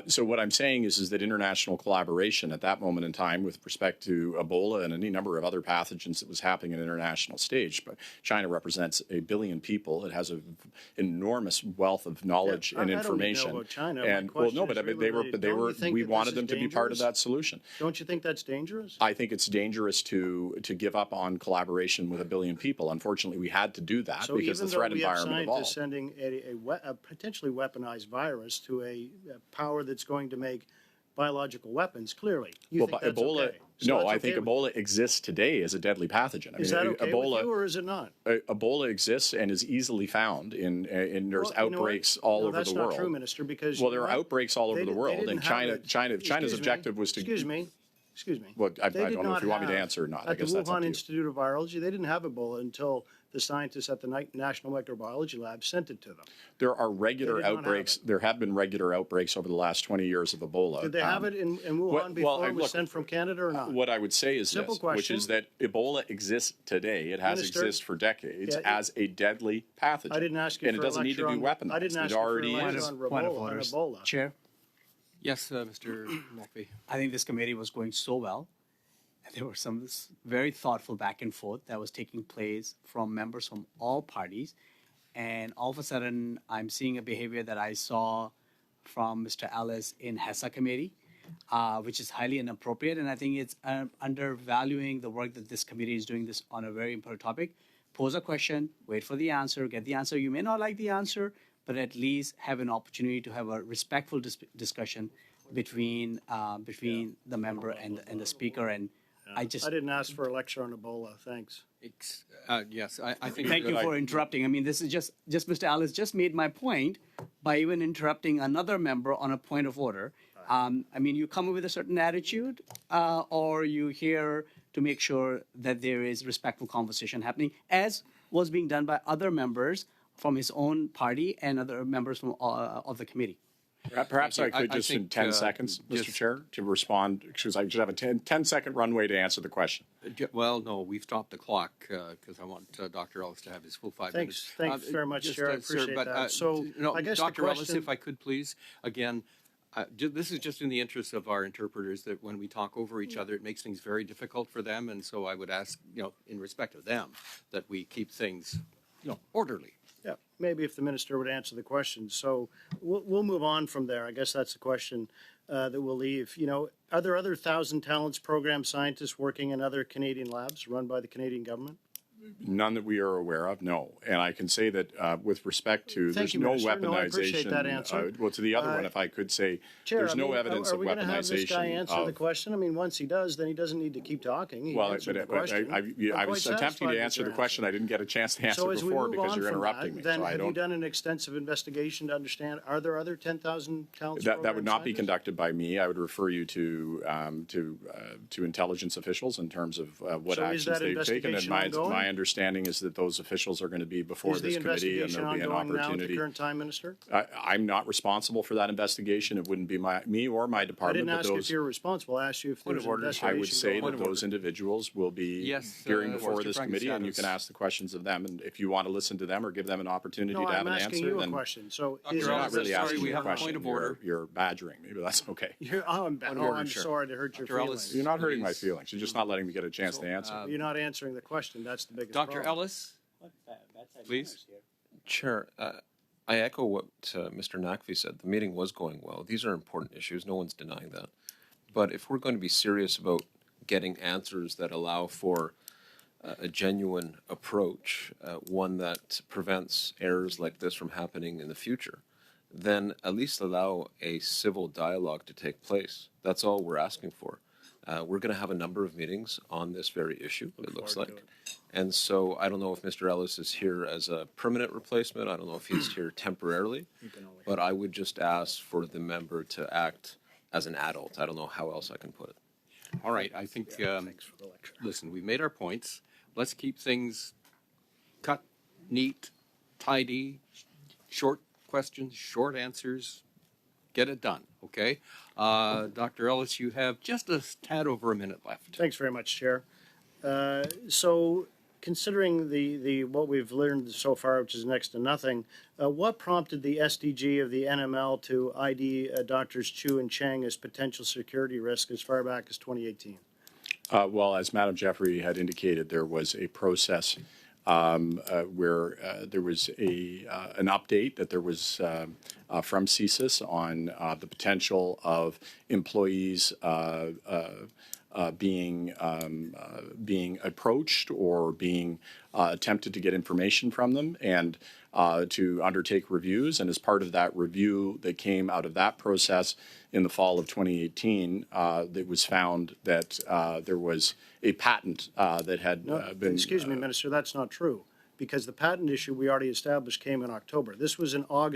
So what I'm saying is that international collaboration at that moment in time with respect to Ebola and any number of other pathogens that was happening at an international stage. But China represents 1 billion people. It has an enormous wealth of knowledge and information. I don't know about China. And well, no, but we wanted them to be part of that solution. Don't you think that's dangerous? I think it's dangerous to give up on collaboration with 1 billion people. Unfortunately, we had to do that because the threat environment evolved. So even though we have scientists sending a potentially weaponized virus to a power that's going to make biological weapons, clearly, you think that's Ebola. okay? So No, that's I think okay with Ebola exists today as a deadly pathogen. Is that okay with you, or is it not? Ebola exists and is easily found in there's outbreaks all over the world. That's not true, Minister, because there are outbreaks all over the world, and China's objective was to. Excuse me. Well, I don't know if you want me to answer or not. I guess that's up At the to Wuhan you. Institute of Virology, they didn't have Ebola until the scientists at the National Microbiology Lab sent it to them. There are regular outbreaks. There have been regular outbreaks over the last 20 years of Ebola. Did they have it in Wuhan before it was sent from Canada or not? What I would say is Simple this, question. which is that Ebola exists today. It has Minister, existed for decades as a deadly pathogen. I didn't ask you and for it doesn't a need to lecture be on- weaponized. I didn't ask it you for a already lecture is. on Ebola. Chair, Yes, Mr. McVie. I think this committee was going so well. There were some very thoughtful back and forth that was taking place from members from all parties. And all of a sudden, I'm seeing a behavior that I saw from Mr. Ellis in HESA committee, which is highly inappropriate. And I think it's undervaluing the work that this committee is doing this on a very important topic. Pose a question, wait for the answer, get the answer. You may not like the answer, but at least have an opportunity to have a respectful discussion between the member and the speaker. And I didn't ask for a lecture on Ebola. Thanks. Yes, I think. Thank you for interrupting. I mean, this is just Mr. Ellis just made my point by even interrupting another member on a point of order. I mean, you come with a certain attitude, or you here to make sure that there is respectful conversation happening, as was being done by other members from his own party and other members from of the committee. Perhaps I could just in 10 seconds, Mr. Chair, to respond, because I should have a 10-second runway to answer the question. Well, no, we've stopped the clock because I want Dr. Ellis to have his full 5 minutes. Thanks very much, Chair. I appreciate that. So, I guess Dr. the Ellis, question... if I could please, again, this is just in the interest of our interpreters that when we talk over each other, it makes things very difficult for them. And so I would ask, in respect of them, that we keep things, orderly. Yeah, maybe if the minister would answer the question. So we'll move on from there. I guess that's the question that we'll leave. Are there other 1,000 Talents program scientists working in other Canadian labs run by the Canadian government? None that we are aware of, no. And I can say that with respect to, there's no weaponization. No, I appreciate that answer. Well, to the other one, if I could say, Chair, there's no evidence of weaponization. Are we going to have this guy answer the question? I mean, once he does, then he doesn't need to keep talking. I was attempting to answer the question. I didn't get a chance to answer before because you're interrupting me. Then have you done an extensive investigation to understand, are there other 10,000 Talents program That would not be scientists? conducted by me. I would refer you to intelligence officials in terms of what actions they've taken. And my understanding is that those officials are going to be before this committee, and there'll be an opportunity. Now at the current time, Minister? I'm not responsible for that investigation. It wouldn't be me or my department. I didn't ask you if you're responsible. I asked you if there's an investigation. I would say that those individuals will be appearing before this committee, and you can ask the questions of them. And if you want to listen to them or give them an opportunity to have an answer, then you a question. So you're not really asking we a have a question. point of order. You're badgering me, but that's okay. I'm sorry to hurt your feelings. You're not hurting my feelings. You're just not letting me get a chance to answer. You're not answering the question. That's the biggest problem. Dr. Ellis, please. Chair, I echo what Mr. Nakvi said. The meeting was going well. These are important issues. No one's denying that. But if we're going to be serious about getting answers that allow for a genuine approach, one that prevents errors like this from happening in the future, then at least allow a civil dialogue to take place. That's all we're asking for. We're going to have a number of meetings on this very issue, it looks like. And so I don't know if Mr. Ellis is here as a permanent replacement. I don't know if he's here temporarily. But I would just ask for the member to act as an adult. I don't know how else I can put it. All right. I think, listen, we've made our points. Let's keep things cut, neat, tidy, short questions, short answers. Get it done, okay? Dr. Ellis, you have just a tad over a minute left. Thanks very much, Chair. So considering the what we've learned so far, which is next to nothing, what prompted the SDG of the NML to ID Drs. Chu and Chang as potential security risk as far back as 2018? Well, as Madam Jeffrey had indicated, there was a process where there was an update that there was from CSIS on the potential of employees being approached or being attempted to get information from them and to undertake reviews. And as part of that review that came out of that process in the fall of 2018, it was found that there was a patent that had been... Excuse me, Minister, that's not true, because the patent issue we already established came in October. This was in August